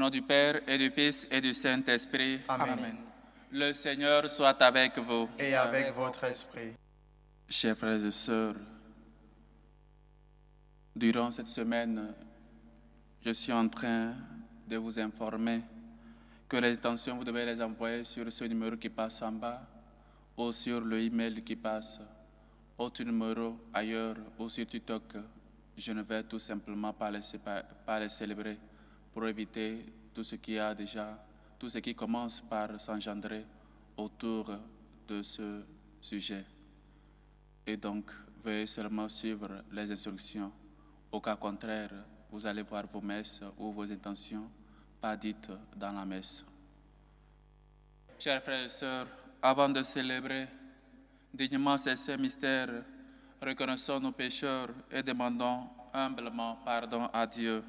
nom du Père et du Fils et du Saint-Esprit. Amen. Le Seigneur soit avec vous. Et avec votre esprit. Chers frères et sœurs, durant cette semaine, je suis en train de vous informer que les intentions, vous devez les envoyer sur ce numéro qui passe en bas ou sur le email qui passe, autre numéro ailleurs ou sur TikTok. Je ne vais tout simplement pas les célébrer pour éviter tout ce qui commence par s'engendrer autour de ce sujet. Et donc, veuillez seulement suivre les instructions. Au cas contraire, vous allez voir vos messes ou vos intentions pas dites dans la messe. Chers frères et sœurs, avant de célébrer dignement ces saints mystères, reconnaissons nos pécheurs et demandons humblement pardon à Dieu.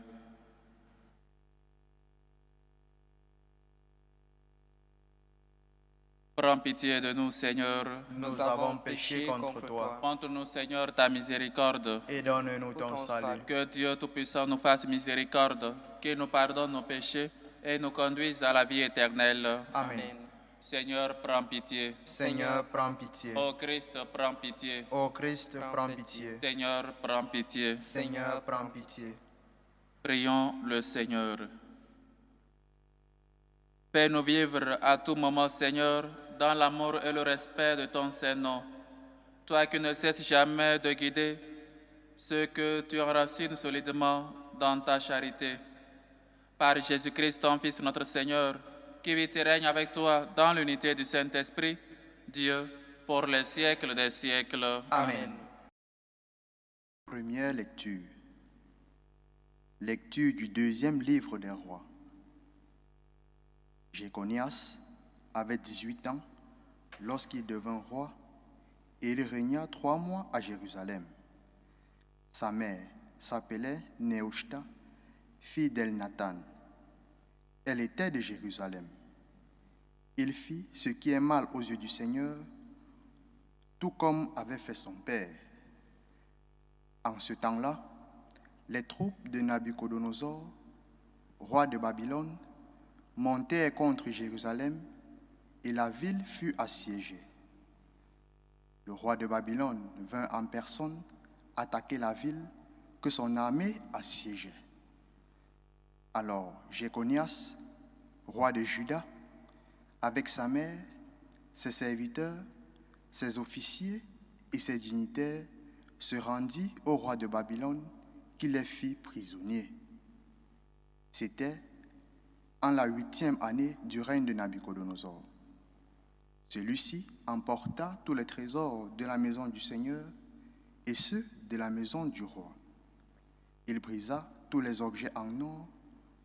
Prends pitié de nous, Seigneur. Nous avons péché contre toi. Montre-nous, Seigneur, ta miséricorde. Et donne-nous ton salut. Que Dieu Tout-Puissant nous fasse miséricorde, qu'il nous pardonne nos péchés et nous conduise à la vie éternelle. Amen. Seigneur, prends pitié. Seigneur, prends pitié. Ô Christ, prends pitié. Ô Christ, prends pitié. Seigneur, prends pitié. Seigneur, prends pitié. Prions le Seigneur. Fais-nous vivre à tout moment, Seigneur, dans l'amour et le respect de ton Saint-Nom. Toi qui ne cesses jamais de guider ceux que tu enracines solidement dans ta charité. Par Jésus-Christ, ton Fils, notre Seigneur, qui vit et règne avec toi dans l'unité du Saint-Esprit, Dieu, pour les siècles des siècles. Amen. Première lecture. Lecture du deuxième livre des rois. Jéconias avait 18 ans lorsqu'il devint roi et il régna 3 mois à Jérusalem. Sa mère s'appelait Nehushta, fille d'Elnathan. Elle était de Jérusalem. Il fit ce qui est mal aux yeux du Seigneur, tout comme avait fait son père. En ce temps-là, les troupes de Nabuchodonosor, roi de Babylone, montèrent contre Jérusalem et la ville fut assiégée. Le roi de Babylone vint en personne attaquer la ville que son armée assiégeait. Alors Jéconias, roi de Juda, avec sa mère, ses serviteurs, ses officiers et ses dignitaires, se rendit au roi de Babylone qui les fit prisonniers. C'était en la 8e année du règne de Nabuchodonosor. Celui-ci emporta tous les trésors de la maison du Seigneur et ceux de la maison du roi. Il brisa tous les objets en or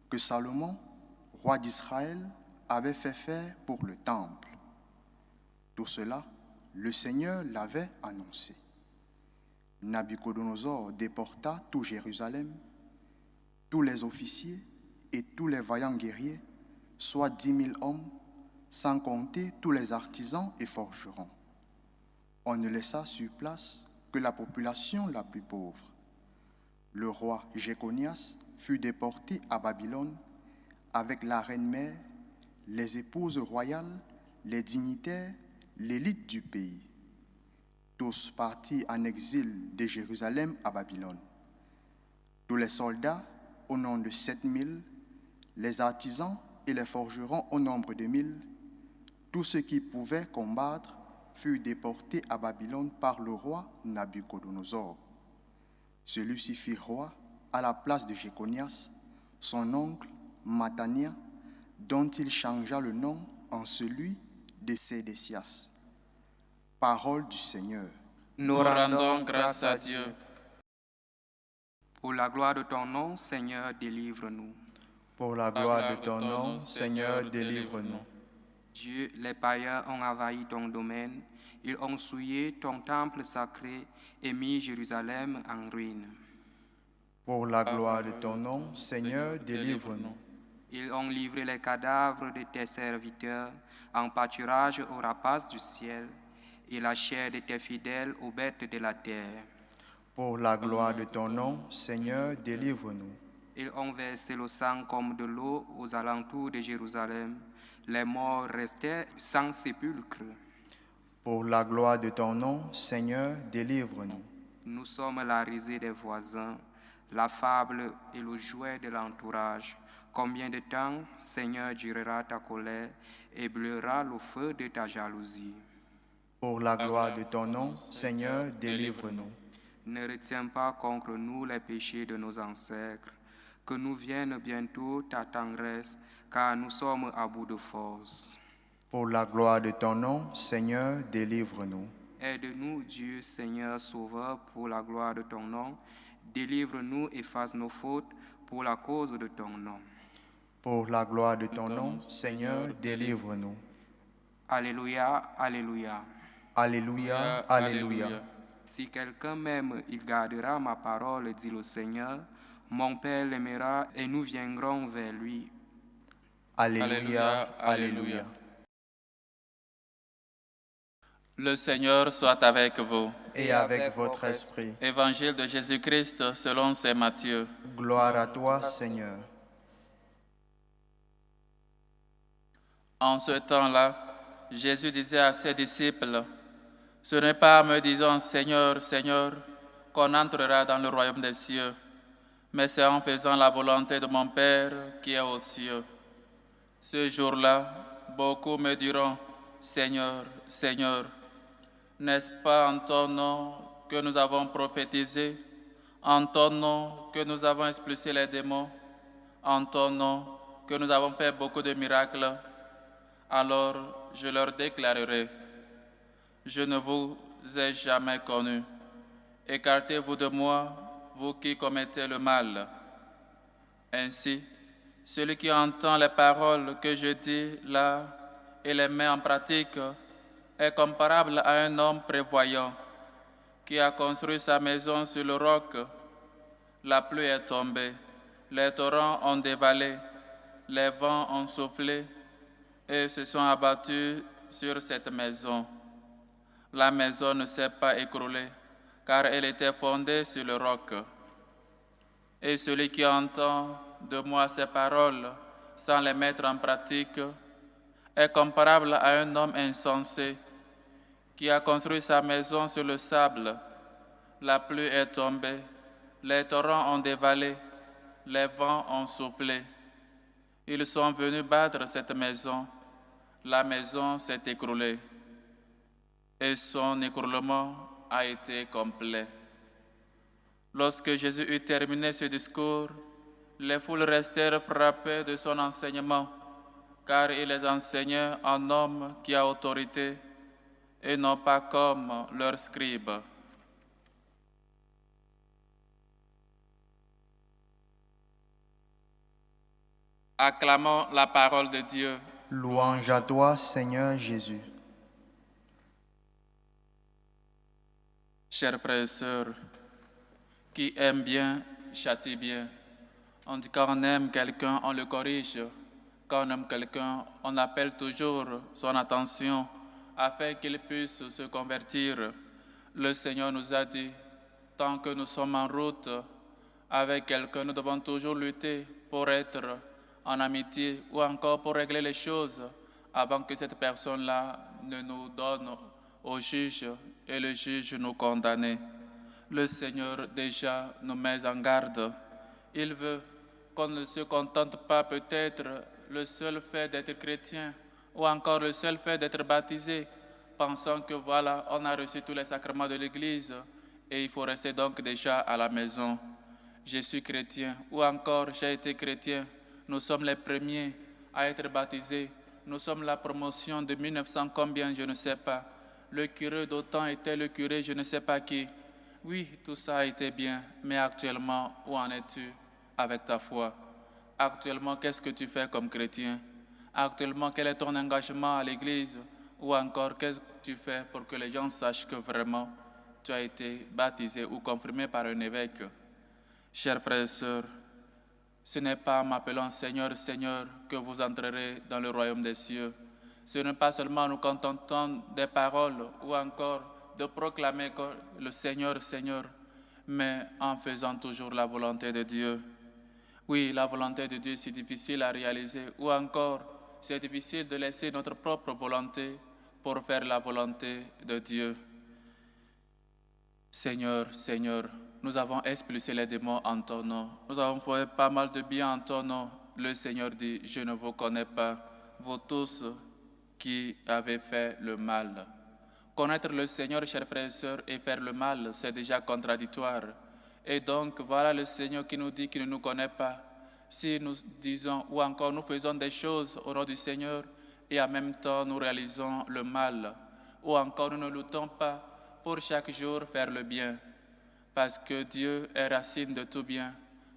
que Salomon, roi d'Israël, avait fait faire pour le temple. Tout cela, le Seigneur l'avait annoncé. Nabuchodonosor déporta tout Jérusalem, tous les officiers et tous les vaillants guerriers, soit 10 000 hommes, sans compter tous les artisans et forgerons. On ne laissa sur place que la population la plus pauvre. Le roi Jéconias fut déporté à Babylone avec la reine-mère, les épouses royales, les dignitaires, l'élite du pays. Tous partis en exil de Jérusalem à Babylone. Tous les soldats, au nombre de 7 000, les artisans et les forgerons au nombre de 1000, tous ceux qui pouvaient combattre furent déportés à Babylone par le roi Nabuchodonosor. Celui-ci fit roi à la place de Jéconias, son oncle Mathania, dont il changea le nom en celui de Sédécias. Parole du Seigneur. Nous rendons grâce à Dieu. Pour la gloire de ton nom, Seigneur, délivre-nous. Pour la gloire de ton nom, Seigneur, délivre-nous. Dieu, les païens ont envahi ton domaine, ils ont souillé ton temple sacré et mis Jérusalem en ruine. Pour la gloire de ton nom, Seigneur, délivre-nous. Ils ont livré les cadavres de tes serviteurs en pâturage aux rapaces du ciel et la chair de tes fidèles aux bêtes de la terre. Pour la gloire de ton nom, Seigneur, délivre-nous. Ils ont versé le sang comme de l'eau aux alentours de Jérusalem. Les morts restaient sans sépulcre. Pour la gloire de ton nom, Seigneur, délivre-nous. Nous sommes la risée des voisins, la fable et le jouet de l'entourage. Combien de temps, Seigneur, durera ta colère et brûlera le feu de ta jalousie? Pour la gloire de ton nom, Seigneur, délivre-nous. Ne retiens pas contre nous les péchés de nos ancêtres, que nous vienne bientôt ta tendresse, car nous sommes à bout de force. Pour la gloire de ton nom, Seigneur, délivre-nous. Aide-nous, Dieu, Seigneur, Sauveur, pour la gloire de ton nom. Délivre-nous, efface nos fautes, pour la cause de ton nom. Pour la gloire de ton nom, Seigneur, délivre-nous. Alléluia, Alléluia. Alléluia, Alléluia. Si quelqu'un m'aime, il gardera ma parole, dit le Seigneur. Mon Père l'aimera et nous viendrons vers lui. Alléluia, Alléluia. Le Seigneur soit avec vous. Et avec votre esprit. Évangile de Jésus-Christ selon saint Matthieu. Gloire à toi, Seigneur. En ce temps-là, Jésus disait à ses disciples, « Ce n'est pas en me disant « Seigneur, Seigneur » qu'on entrera dans le royaume des cieux, mais c'est en faisant la volonté de mon Père qui est aux cieux. Ce jour-là, beaucoup me diront, « Seigneur, Seigneur, n'est-ce pas en ton nom que nous avons prophétisé, en ton nom que nous avons expulsé les démons, en ton nom que nous avons fait beaucoup de miracles ?» Alors je leur déclarerai, « Je ne vous ai jamais connus. Écartez-vous de moi, vous qui commettez le mal. » Ainsi, celui qui entend les paroles que je dis là et les met en pratique est comparable à un homme prévoyant qui a construit sa maison sur le roc. La pluie est tombée, les torrents ont dévalé, les vents ont soufflé et se sont abattus sur cette maison. La maison ne s'est pas écroulée, car elle était fondée sur le roc. Et celui qui entend de moi ces paroles sans les mettre en pratique est comparable à un homme insensé qui a construit sa maison sur le sable. La pluie est tombée, les torrents ont dévalé, les vents ont soufflé. Ils sont venus battre cette maison. La maison s'est écroulée et son écroulement a été complet. Lorsque Jésus eut terminé ce discours, les foules restèrent frappées de son enseignement, car il les enseignait en homme qui a autorité et non pas comme leurs scribes. Acclamons la parole de Dieu. Louange à toi, Seigneur Jésus. Chers frères et sœurs, qui aime bien, châtie bien. On dit quand on aime quelqu'un, on le corrige. Quand on aime quelqu'un, on appelle toujours son attention afin qu'il puisse se convertir. Le Seigneur nous a dit, tant que nous sommes en route avec quelqu'un, nous devons toujours lutter pour être en amitié ou encore pour régler les choses avant que cette personne-là ne nous donne au juge et le juge nous condamne. Le Seigneur déjà nous met en garde. Il veut qu'on ne se contente pas peut-être le seul fait d'être chrétien ou encore le seul fait d'être baptisé, pensant que voilà, on a reçu tous les sacrements de l'Église et il faut rester donc déjà à la maison. Je suis chrétien ou encore j'ai été chrétien. Nous sommes les premiers à être baptisés. Nous sommes la promotion de 1900 combien, je ne sais pas. Le curé d'autant était le curé, je ne sais pas qui. Oui, tout ça a été bien, mais actuellement, où en es-tu avec ta foi? Actuellement, qu'est-ce que tu fais comme chrétien? Actuellement, quel est ton engagement à l'Église? Ou encore, qu'est-ce que tu fais pour que les gens sachent que vraiment tu as été baptisé ou confirmé par un évêque? Chers frères et sœurs, ce n'est pas en m'appelant Seigneur, Seigneur que vous entrerez dans le royaume des cieux. Ce n'est pas seulement nous contentons des paroles ou encore de proclamer le Seigneur, Seigneur, mais en faisant toujours la volonté de Dieu. Oui, la volonté de Dieu, c'est difficile à réaliser. Ou encore, c'est difficile de laisser notre propre volonté pour faire la volonté de Dieu. Seigneur, Seigneur, nous avons expulsé les démons en ton nom. Nous avons fait pas mal de bien en ton nom. Le Seigneur dit, je ne vous connais pas, vous tous qui avez fait le mal. Connaître le Seigneur, chers frères et sœurs, et faire le mal, c'est déjà contradictoire. Et donc, voilà le Seigneur qui nous dit qu'il ne nous connaît pas. Si nous disons, ou encore nous faisons des choses au nom du Seigneur, et en même temps nous réalisons le mal, ou encore nous ne luttons pas pour chaque jour faire le bien, parce que Dieu est racine de tout bien,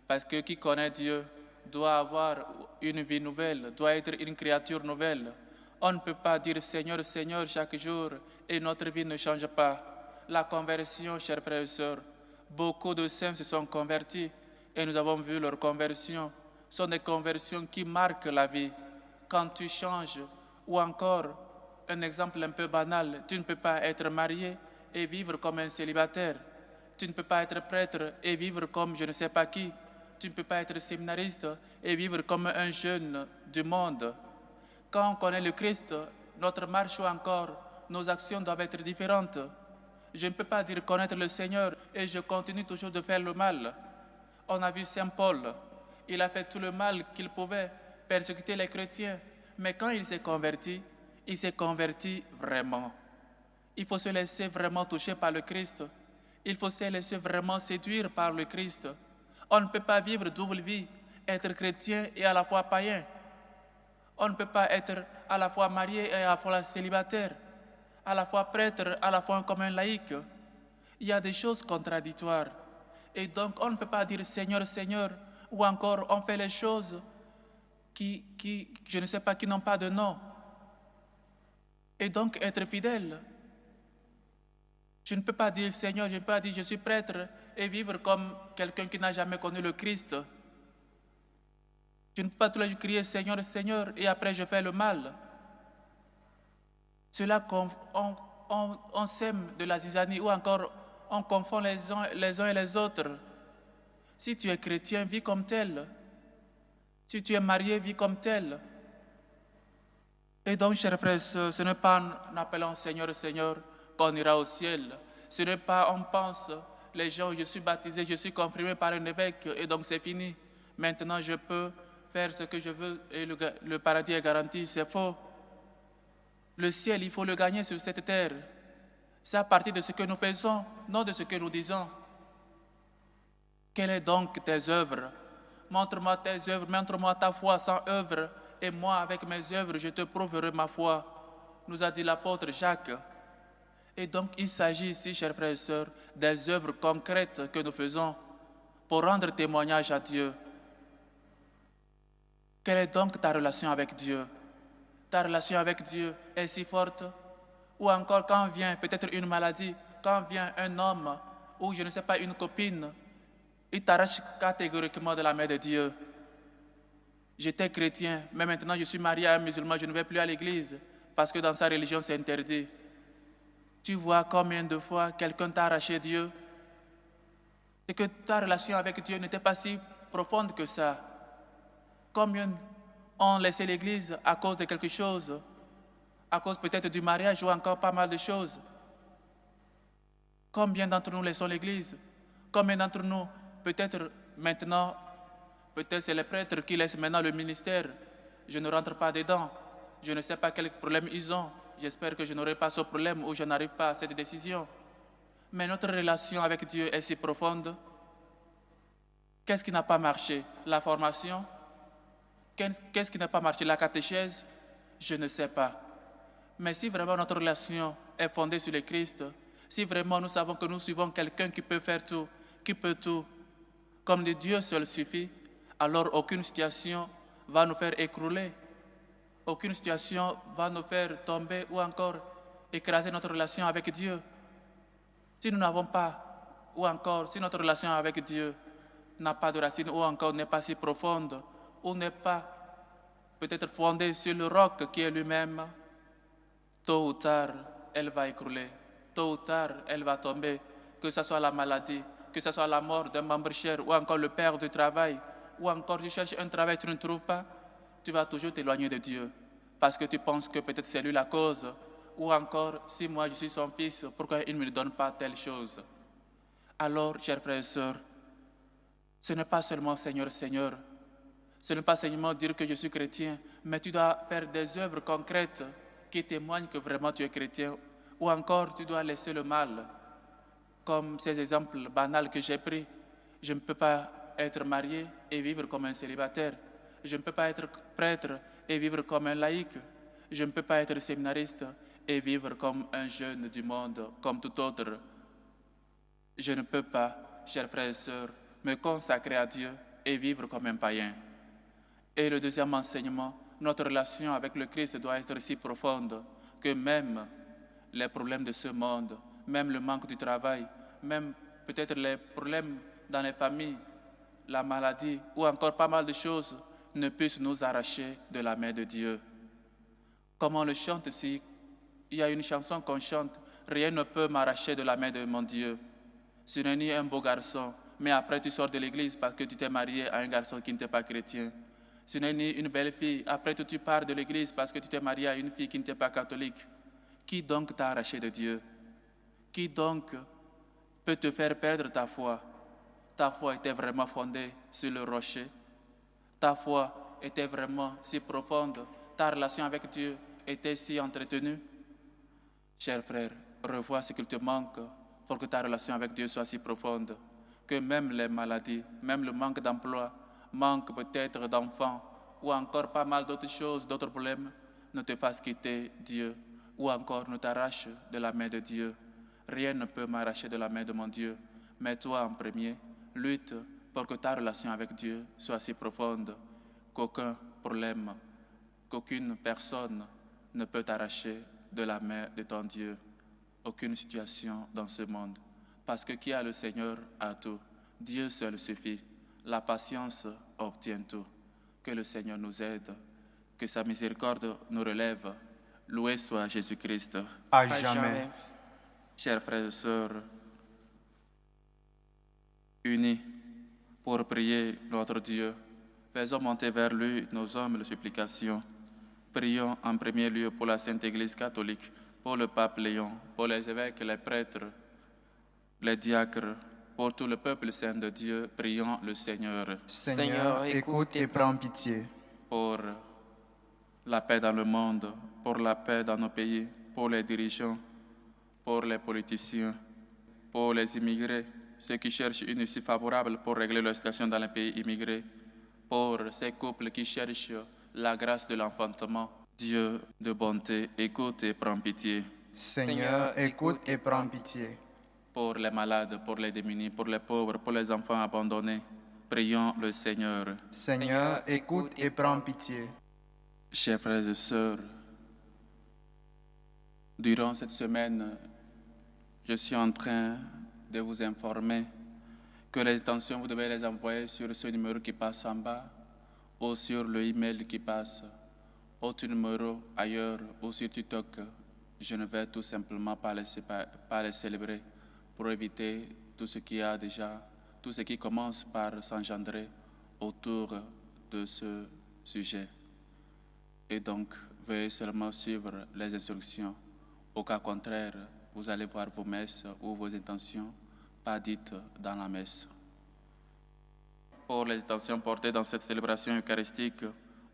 parce que qui connaît Dieu doit avoir une vie nouvelle, doit être une créature nouvelle. On ne peut pas dire Seigneur, Seigneur chaque jour et notre vie ne change pas. La conversion, chers frères et sœurs, beaucoup de saints se sont convertis et nous avons vu leur conversion. Ce sont des conversions qui marquent la vie. Quand tu changes, ou encore, un exemple un peu banal, tu ne peux pas être marié et vivre comme un célibataire. Tu ne peux pas être prêtre et vivre comme je ne sais pas qui. Tu ne peux pas être séminariste et vivre comme un jeune du monde. Quand on connaît le Christ, notre marche ou encore nos actions doivent être différentes. Je ne peux pas dire connaître le Seigneur et je continue toujours de faire le mal. On a vu Saint Paul, il a fait tout le mal qu'il pouvait, persécuter les chrétiens. Mais quand il s'est converti vraiment. Il faut se laisser vraiment toucher par le Christ. Il faut se laisser vraiment séduire par le Christ. On ne peut pas vivre double vie, être chrétien et à la fois païen. On ne peut pas être à la fois marié et à la fois célibataire, à la fois prêtre, à la fois comme un laïc. Il y a des choses contradictoires. Et donc, on ne peut pas dire Seigneur, Seigneur, ou encore on fait les choses qui je ne sais pas, qui n'ont pas de nom. Et donc, être fidèle. Je ne peux pas dire Seigneur, je ne peux pas dire je suis prêtre et vivre comme quelqu'un qui n'a jamais connu le Christ. Je ne peux pas tous les jours crier Seigneur, Seigneur et après je fais le mal. Cela, on sème de la zizanie ou encore on confond les uns et les autres. Si tu es chrétien, vis comme tel. Si tu es marié, vis comme tel. Et donc, chers frères et sœurs, ce n'est pas en appelant Seigneur, Seigneur qu'on ira au ciel. Ce n'est pas, on pense, les gens, je suis baptisé, je suis confirmé par un évêque et donc c'est fini. Maintenant, je peux faire ce que je veux et le paradis est garanti. C'est faux. Le ciel, il faut le gagner sur cette terre. C'est à partir de ce que nous faisons, non de ce que nous disons. Quelles sont donc tes œuvres? Montre-moi tes œuvres, montre-moi ta foi sans œuvre, et moi, avec mes œuvres, je te prouverai ma foi, nous a dit l'apôtre Jacques. Et donc, il s'agit ici, chers frères et sœurs, des œuvres concrètes que nous faisons pour rendre témoignage à Dieu. Quelle est donc ta relation avec Dieu? Ta relation avec Dieu est si forte? Ou encore quand vient peut-être une maladie, quand vient un homme, ou je ne sais pas, une copine, il t'arrache catégoriquement de la main de Dieu. J'étais chrétien, mais maintenant je suis marié à un musulman, je ne vais plus à l'église, parce que dans sa religion c'est interdit. Tu vois combien de fois quelqu'un t'a arraché Dieu? Et que ta relation avec Dieu n'était pas si profonde que ça. Combien ont laissé l'église à cause de quelque chose, à cause peut-être du mariage ou encore pas mal de choses. Combien d'entre nous laissons l'église? Combien d'entre nous, peut-être maintenant, peut-être c'est les prêtres qui laissent maintenant le ministère. Je ne rentre pas dedans. Je ne sais pas quel problème ils ont. J'espère que je n'aurai pas ce problème ou je n'arrive pas à cette décision. Mais notre relation avec Dieu est si profonde. Qu'est-ce qui n'a pas marché? La formation? Qu'est-ce qui n'a pas marché? La catéchèse? Je ne sais pas. Mais si vraiment notre relation est fondée sur le Christ, si vraiment nous savons que nous suivons quelqu'un qui peut faire tout, qui peut tout, comme de Dieu seul suffit, alors aucune situation va nous faire écrouler. Aucune situation va nous faire tomber ou encore écraser notre relation avec Dieu. Si nous n'avons pas, ou encore si notre relation avec Dieu n'a pas de racine ou encore n'est pas si profonde, ou n'est pas peut-être fondée sur le roc qui est lui-même, tôt ou tard, elle va écrouler. Tôt ou tard, elle va tomber. Que ce soit la maladie, que ce soit la mort d'un membre cher ou encore le père du travail, ou encore tu cherches un travail, tu ne trouves pas, tu vas toujours t'éloigner de Dieu parce que tu penses que peut-être c'est lui la cause. Ou encore, si moi je suis son fils, pourquoi il ne me donne pas telle chose? Alors, chers frères et sœurs, ce n'est pas seulement Seigneur, Seigneur. Ce n'est pas seulement dire que je suis chrétien, mais tu dois faire des œuvres concrètes qui témoignent que vraiment tu es chrétien. Ou encore, tu dois laisser le mal. Comme ces exemples banals que j'ai pris. Je ne peux pas être marié et vivre comme un célibataire. Je ne peux pas être prêtre et vivre comme un laïc. Je ne peux pas être séminariste et vivre comme un jeune du monde, comme tout autre. Je ne peux pas, chers frères et sœurs, me consacrer à Dieu et vivre comme un païen. Et le deuxième enseignement, notre relation avec le Christ doit être si profonde que même les problèmes de ce monde, même le manque du travail, même peut-être les problèmes dans les familles, la maladie ou encore pas mal de choses ne puissent nous arracher de la main de Dieu. Comme on le chante ici, il y a une chanson qu'on chante, « Rien ne peut m'arracher de la main de mon Dieu ». Ce n'est ni un beau garçon, mais après tu sors de l'église parce que tu t'es marié à un garçon qui n'était pas chrétien. Ce n'est ni une belle fille, après tu pars de l'église parce que tu t'es marié à une fille qui n'était pas catholique. Qui donc t'a arraché de Dieu? Qui donc peut te faire perdre ta foi? Ta foi était vraiment fondée sur le rocher. Ta foi était vraiment si profonde. Ta relation avec Dieu était si entretenue. Cher frère, revois ce qu'il te manque pour que ta relation avec Dieu soit si profonde que même les maladies, même le manque d'emploi, manque peut-être d'enfants ou encore pas mal d'autres choses, d'autres problèmes ne te fassent quitter Dieu ou encore ne t'arrache de la main de Dieu. Rien ne peut m'arracher de la main de mon Dieu, mais toi en premier, lutte pour que ta relation avec Dieu soit si profonde qu'aucun problème, qu'aucune personne ne peut t'arracher de la main de ton Dieu, aucune situation dans ce monde. Parce que qui a le Seigneur a tout. Dieu seul suffit. La patience obtient tout. Que le Seigneur nous aide, que sa miséricorde nous relève. Loué soit Jésus-Christ. À jamais. Chers frères et sœurs, unis pour prier notre Dieu, faisons monter vers lui nos humbles supplications. Prions en premier lieu pour la Sainte Église catholique, pour le pape Léon, pour les évêques, les prêtres, les diacres, pour tout le peuple saint de Dieu, prions le Seigneur. Seigneur, écoute et prends pitié. Pour la paix dans le monde, pour la paix dans nos pays, pour les dirigeants, pour les politiciens, pour les immigrés, ceux qui cherchent une issue favorable pour régler leur situation dans les pays immigrés, pour ces couples qui cherchent la grâce de l'enfantement. Dieu de bonté, écoute et prends pitié. Seigneur, écoute et prends pitié. Pour les malades, pour les démunis, pour les pauvres, pour les enfants abandonnés, prions le Seigneur. Seigneur, écoute et prends pitié. Chers frères et sœurs, durant cette semaine, je suis en train de vous informer que les intentions, vous devez les envoyer sur ce numéro qui passe en bas ou sur le email qui passe, autre numéro ailleurs ou sur TikTok. Je ne vais tout simplement pas les célébrer pour éviter tout ce qui a déjà, tout ce qui commence par s'engendrer autour de ce sujet. Et donc, veuillez seulement suivre les instructions. Au cas contraire, vous allez voir vos messes ou vos intentions pas dites dans la messe. Pour les intentions portées dans cette célébration eucharistique,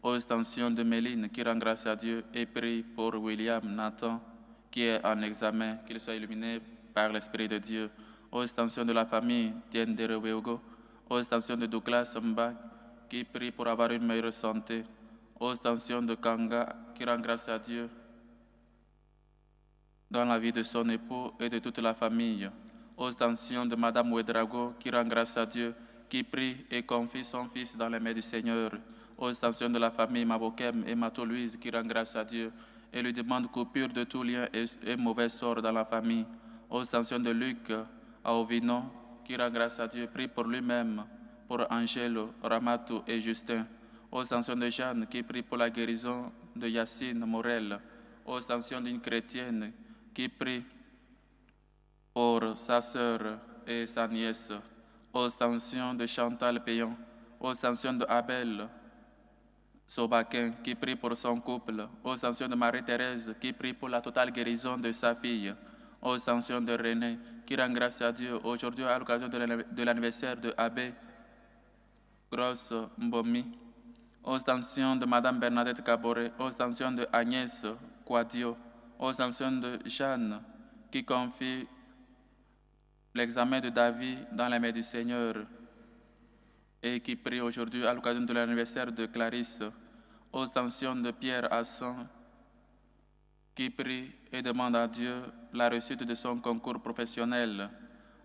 aux intentions de Méline qui rend grâce à Dieu et prie pour William Nathan qui est en examen, qu'il soit illuminé par l'Esprit de Dieu, aux extensions de la famille Diane de Rewego, aux extensions de Douglas Mbak qui prie pour avoir une meilleure santé, aux extensions de Kanga qui rend grâce à Dieu dans la vie de son époux et de toute la famille, aux extensions de Madame Ouedrago qui rend grâce à Dieu, qui prie et confie son fils dans les mains du Seigneur, aux extensions de la famille Mabokem et Mato-Louise qui rend grâce à Dieu et lui demande coupure de tout lien et mauvais sort dans la famille, aux extensions de Luc à Ovino qui rend grâce à Dieu, prie pour lui-même, pour Angelo, Ramato et Justin, aux extensions de Jeanne qui prie pour la guérison de Yacine Morel, aux extensions d'une chrétienne qui prie pour sa sœur et sa nièce, aux extensions de Chantal Payon, Aux intentions de Abel Sobaquin, qui prie pour son couple. Aux intentions de Marie-Thérèse, qui prie pour la totale guérison de sa fille. Aux intentions de René, qui rend grâce à Dieu aujourd'hui à l'occasion de l'anniversaire de Abbé Grosse Mbomi. Aux intentions de Madame Bernadette Caboret. Aux intentions de Agnès Quadio. Aux intentions de Jeanne, qui confie l'examen de David dans la main du Seigneur et qui prie aujourd'hui à l'occasion de l'anniversaire de Clarisse. Aux intentions de Pierre Hassan, qui prie et demande à Dieu la réussite de son concours professionnel.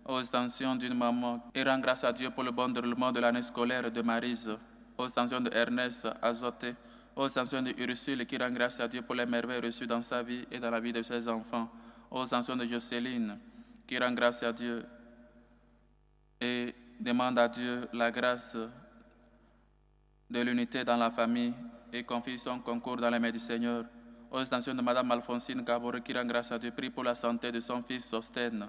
Aux intentions d'une maman et rend grâce à Dieu pour le bon déroulement de l'année scolaire de Maryse. Aux intentions de Ernest Azoté. Aux intentions de Ursule, qui rend grâce à Dieu pour les merveilles reçues dans sa vie et dans la vie de ses enfants. Aux intentions de Jocelyne, qui rend grâce à Dieu et demande à Dieu la grâce de l'unité dans la famille et confie son concours dans les mains du Seigneur. Aux intentions de Madame Alphonsine Caboret, qui rend grâce à Dieu, prie pour la santé de son fils Sostène.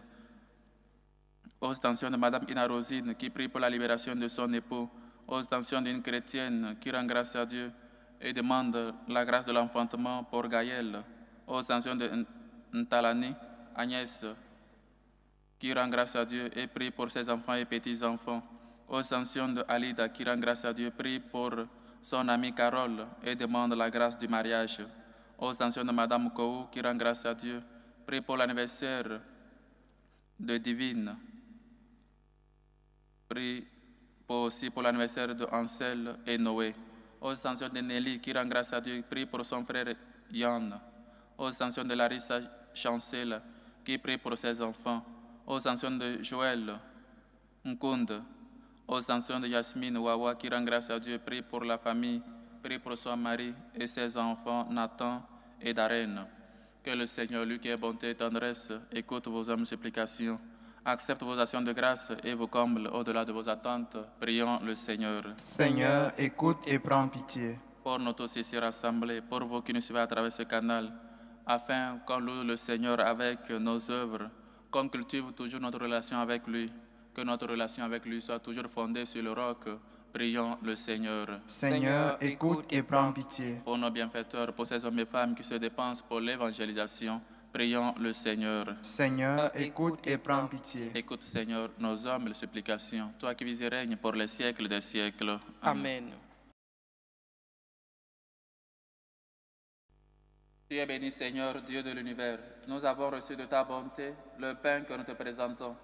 Aux intentions de Madame Ina Rosine, qui prie pour la libération de son époux. Aux intentions d'une chrétienne, qui rend grâce à Dieu et demande la grâce de l'enfantement pour Gaël. Aux intentions de Ntalani, Agnès, qui rend grâce à Dieu et prie pour ses enfants et petits-enfants. Aux intentions de Alida, qui rend grâce à Dieu, prie pour son amie Carole et demande la grâce du mariage. Aux intentions de Madame Kou, qui rend grâce à Dieu, prie pour l'anniversaire de Divine. Prie aussi pour l'anniversaire de Ansel et Noé. Aux intentions de Nelly, qui rend grâce à Dieu, prie pour son frère Yann. Aux intentions de Larissa Chancel, qui prie pour ses enfants. Aux intentions de Joël Nkunde. Aux intentions de Yasmine Wawa, qui rend grâce à Dieu, prie pour la famille, prie pour son mari et ses enfants Nathan et Darren. Que le Seigneur, lui qui est bonté et tendresse, écoute vos humbles supplications, accepte vos actions de grâce et vous comble au-delà de vos attentes. Prions le Seigneur. Seigneur, écoute et prends pitié. Pour nous tous ici rassemblés, pour vous qui nous suivez à travers ce canal, afin qu'on loue le Seigneur avec nos œuvres, qu'on cultive toujours notre relation avec lui, que notre relation avec lui soit toujours fondée sur le roc. Prions le Seigneur. Seigneur, écoute et prends pitié. Pour nos bienfaiteurs, pour ces hommes et femmes qui se dépensent pour l'évangélisation, prions le Seigneur. Seigneur, écoute et prends pitié. Écoute, Seigneur, nos humbles supplications, toi qui vis et règnes pour les siècles des siècles. Amen. Tu es béni, Seigneur, Dieu de l'univers. Nous avons reçu de ta bonté le pain que nous te présentons.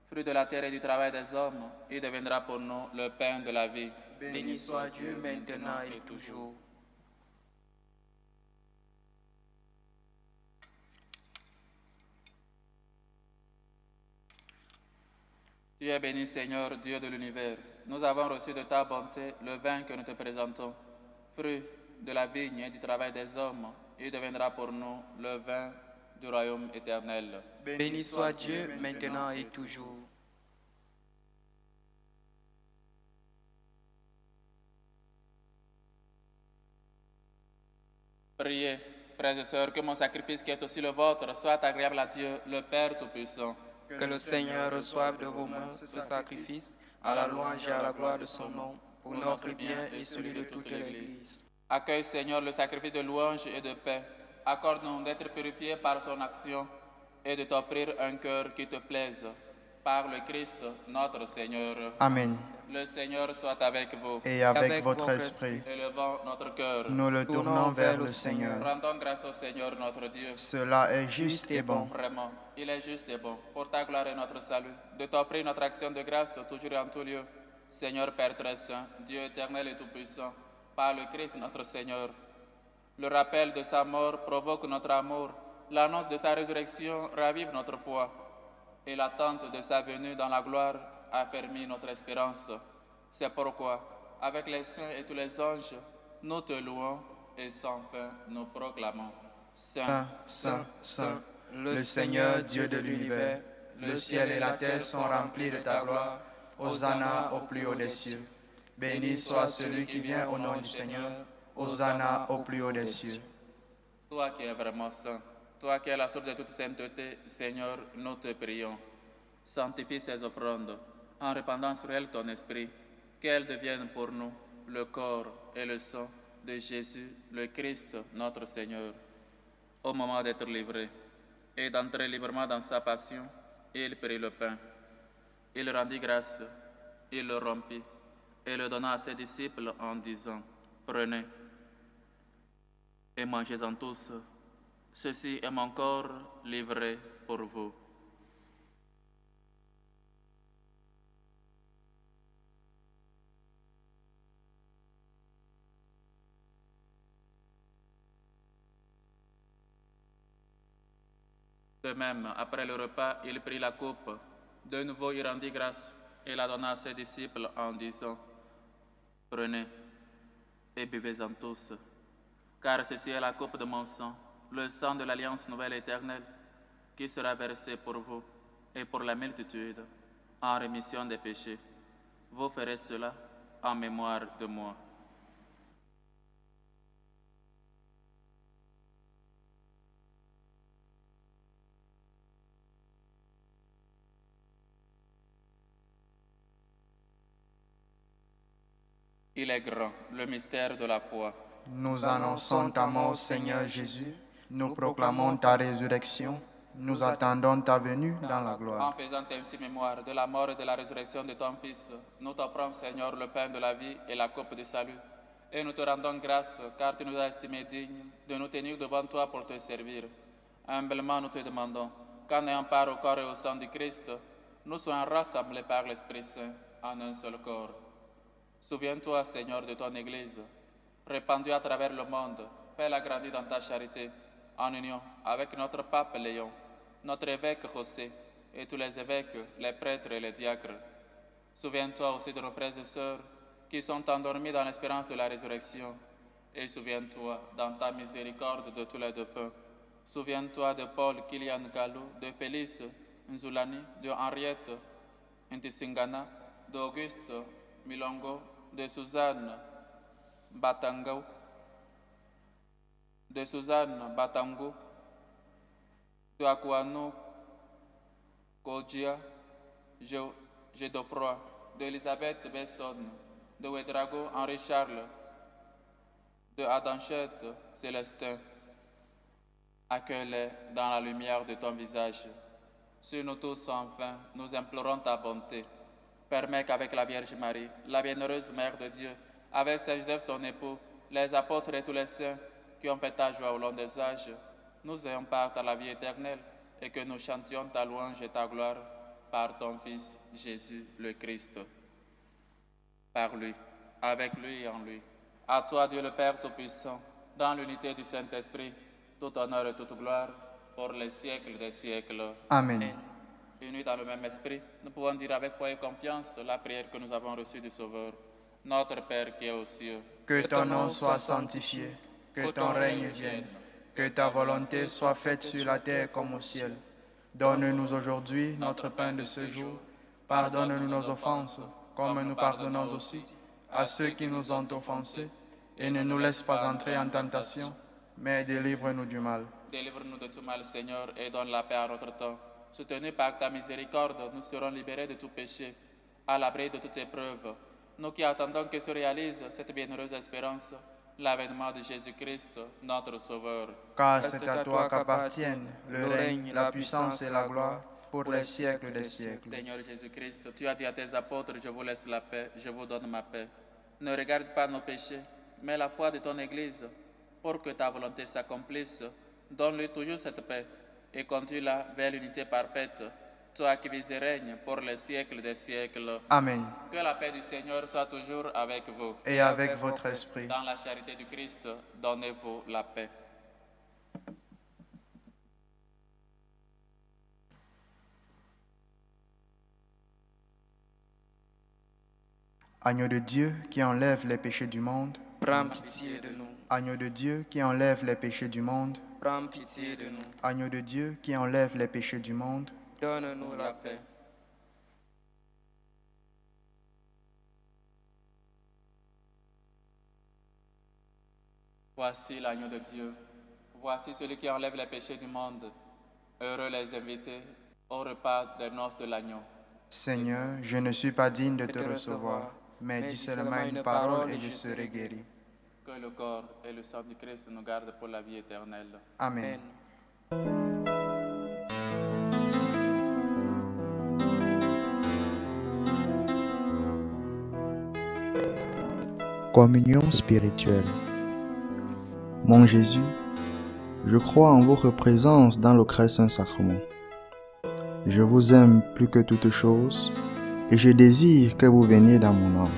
Fruit de la terre et du travail des hommes, il deviendra pour nous le pain de la vie. Béni soit Dieu maintenant et toujours. Tu es béni, Seigneur, Dieu de l'univers. Nous avons reçu de ta bonté le vin que nous te présentons. Fruit de la vigne et du travail des hommes, il deviendra pour nous le vin du royaume éternel. Béni soit Dieu maintenant et toujours. Priez, frères et sœurs, que mon sacrifice qui est aussi le vôtre soit agréable à Dieu, le Père Tout-Puissant. Que le Seigneur reçoive de vos mains ce sacrifice à la louange et à la gloire de son nom, pour notre bien et celui de toute l'Église. Accueille, Seigneur, le sacrifice de louange et de paix. Accorde-nous d'être purifiés par son action et de t'offrir un cœur qui te plaise. Par le Christ, notre Seigneur. Amen. Le Seigneur soit avec vous. Et avec votre esprit, Élevons notre cœur. nous le tournons vers le Seigneur. Rendons grâce au Seigneur notre Dieu. Cela est juste et bon. Vraiment, il est juste et bon, pour ta gloire et notre salut, de t'offrir notre action de grâce toujours et en tout lieu. Seigneur Père très saint, Dieu éternel et tout-puissant, par le Christ notre Seigneur. Le rappel de sa mort provoque notre amour, l'annonce de sa résurrection ravive notre foi, et l'attente de sa venue dans la gloire affermit notre espérance. C'est pourquoi, avec les saints et tous les anges, nous te louons et sans fin nous proclamons. Saint, Saint, Saint, le Seigneur Dieu de l'univers, le ciel et la terre sont remplis de ta gloire. Hosanna au plus haut des cieux. Béni soit celui qui vient au nom du Seigneur. Hosanna au plus haut des cieux. Toi qui es vraiment saint, toi qui es la source de toute sainteté, Seigneur, nous te prions. Sanctifie ces offrandes en répandant sur elles ton esprit, qu'elles deviennent pour nous le corps et le sang de Jésus, le Christ, notre Seigneur. Au moment d'être livré et d'entrer librement dans sa passion, il prit le pain. Il rendit grâce, il le rompit et le donna à ses disciples en disant, « Prenez et mangez-en tous. Ceci est mon corps livré pour vous. » De même, après le repas, il prit la coupe. De nouveau, il rendit grâce et la donna à ses disciples en disant, « Prenez et buvez-en tous, car ceci est la coupe de mon sang, le sang de l'Alliance nouvelle et éternelle, qui sera versé pour vous et pour la multitude en rémission des péchés. Vous ferez cela en mémoire de moi. » Il est grand, le mystère de la foi. Nous annonçons ta mort, Seigneur Jésus. Nous proclamons ta résurrection. Nous attendons ta venue dans la En gloire. faisant ainsi mémoire de la mort et de la résurrection de ton Fils, nous t'offrons, Seigneur, le pain de la vie et la coupe du salut. Et nous te rendons grâce, car tu nous as estimés dignes de nous tenir devant toi pour te servir. Humblement, nous te demandons qu'en ayant part au corps et au sang du Christ, nous soyons rassemblés par l'Esprit Saint en un seul corps. Souviens-toi, Seigneur, de ton Église, répandue à travers le monde. Fais-la grandir dans ta charité, en union avec notre pape Léon, notre évêque José et tous les évêques, les prêtres et les diacres. Souviens-toi aussi de nos frères et sœurs qui sont endormis dans l'espérance de la résurrection. Et souviens-toi, dans ta miséricorde, de tous les défunts. Souviens-toi de Paul Kilian Galou, de Félix Nzulani, de Henriette Ntisingana, d'Auguste Milongo, de Suzanne Batangou, de Akouanou Kodjia Gédofroy, de Elisabeth Besson, de Ouedrago Henri Charles, de Adanchette Célestin. Accueille-les dans la lumière de ton visage. Sur nous tous, enfin, nous implorons ta bonté. Permets qu'avec la Vierge Marie, la bienheureuse Mère de Dieu, avec Saint Joseph son époux, les apôtres et tous les saints qui ont fait ta joie au long des âges, nous ayons part à la vie éternelle et que nous chantions ta louange et ta gloire par ton Fils Jésus le Christ. Par lui, avec lui et en lui. À toi, Dieu le Père Tout-Puissant, dans l'unité du Saint-Esprit, tout honneur et toute gloire pour les siècles des siècles. Amen. Unis dans le même esprit, nous pouvons dire avec foi et confiance la prière que nous avons reçue du Sauveur. Notre Père qui est aux cieux, Que ton nom soit sanctifié, que ton règne vienne, que ta volonté soit faite sur la terre comme au ciel. Donne-nous aujourd'hui notre pain de ce jour. Pardonne-nous nos offenses, comme nous pardonnons aussi à ceux qui nous ont offensés. Et ne nous laisse pas entrer en tentation, mais délivre-nous du mal. délivre-nous de tout mal, Seigneur, et donne la paix à notre temps. Soutenus par ta miséricorde, nous serons libérés de tout péché, à l'abri de toute épreuve. Nous qui attendons que se réalise cette bienheureuse espérance, l'avènement de Jésus-Christ, notre Sauveur. Car c'est à toi qu'appartiennent le règne, la puissance et la gloire pour les siècles des siècles. Seigneur Jésus-Christ, tu as dit à tes apôtres, je vous laisse la paix, je vous donne ma paix. Ne regarde pas nos péchés, mais la foi de ton Église, pour que ta volonté s'accomplisse. Donne-lui toujours cette paix et conduis-la vers l'unité parfaite, toi qui vis et règnes pour les siècles des siècles. Amen. Que la paix du Seigneur soit toujours avec vous. Et avec votre esprit. Dans la charité du Christ, donnez-vous la paix. Agneau de Dieu qui enlève les péchés du monde. Prends pitié de nous. Agneau de Dieu qui enlève les péchés du monde. Prends pitié de nous. Agneau de Dieu qui enlève les péchés du monde. Donne-nous la paix. Voici l'agneau de Dieu. Voici celui qui enlève les péchés du monde. Heureux les invités au repas des noces de l'agneau. Seigneur, je ne suis pas digne de te recevoir, mais dis seulement une parole et je serai guéri. Que le corps et le sang du Christ nous gardent pour la vie éternelle. Amen. Communion spirituelle. Mon Jésus, je crois en votre présence dans le très saint sacrement. Je vous aime plus que toute chose et je désire que vous veniez dans mon âme.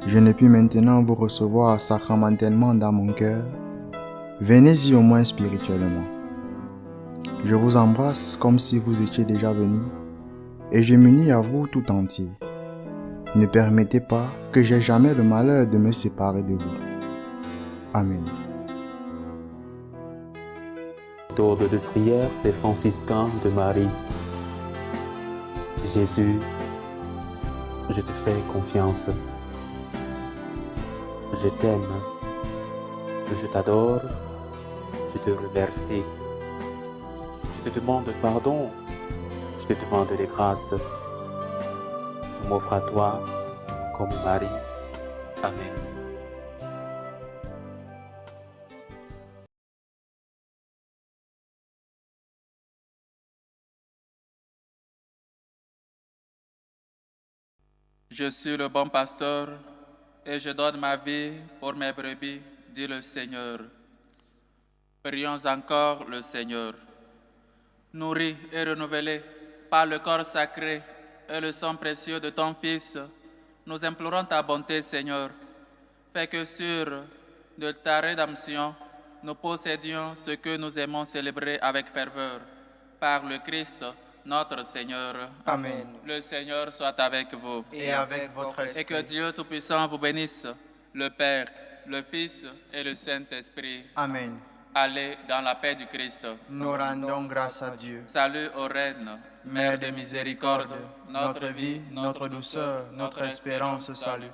Je ne puis maintenant vous recevoir sacramentellement dans mon cœur. Venez-y au moins spirituellement. Je vous embrasse comme si vous étiez déjà venu et je m'unis à vous tout entier. Ne permettez pas que j'aie jamais le malheur de me séparer de vous. Amen. Méthode de prière des franciscains de Marie. Jésus, je te fais confiance. Je t'aime. Je t'adore. Je te remercie. Je te demande pardon. Je te demande des grâces. Je m'offre à toi comme Marie. Amen. Je suis le bon pasteur et je donne ma vie pour mes brebis, dit le Seigneur. Prions encore le Seigneur. Nourris et renouvelés par le corps sacré et le sang précieux de ton Fils, nous implorons ta bonté, Seigneur. Fais que sur de ta rédemption, nous possédions ce que nous aimons célébrer avec ferveur. Par le Christ, notre Seigneur. Amen. Le Seigneur soit avec vous. Et avec votre esprit. Et que Dieu Tout-Puissant vous bénisse, le Père, le Fils et le Saint-Esprit. Amen. Allez dans la paix du Christ. Nous rendons grâce à Dieu. Salut aux reines, Mère de miséricorde, notre vie, notre douceur, notre espérance, salut.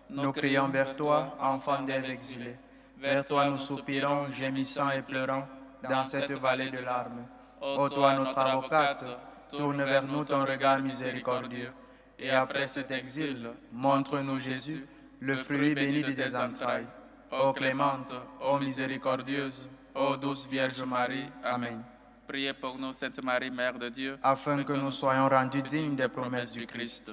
Nous crions vers toi, enfant d'Ève exilée. Vers toi nous soupirons, gémissant et pleurant, dans cette vallée de larmes. Ô toi, notre avocate, tourne vers nous ton regard miséricordieux. Et après cet exil, montre-nous Jésus, le fruit béni de tes entrailles. Ô clémente, ô miséricordieuse, ô douce Vierge Marie. Amen. Priez pour nous, Sainte Marie, Mère de Dieu, Afin que nous soyons rendus dignes des promesses du Christ.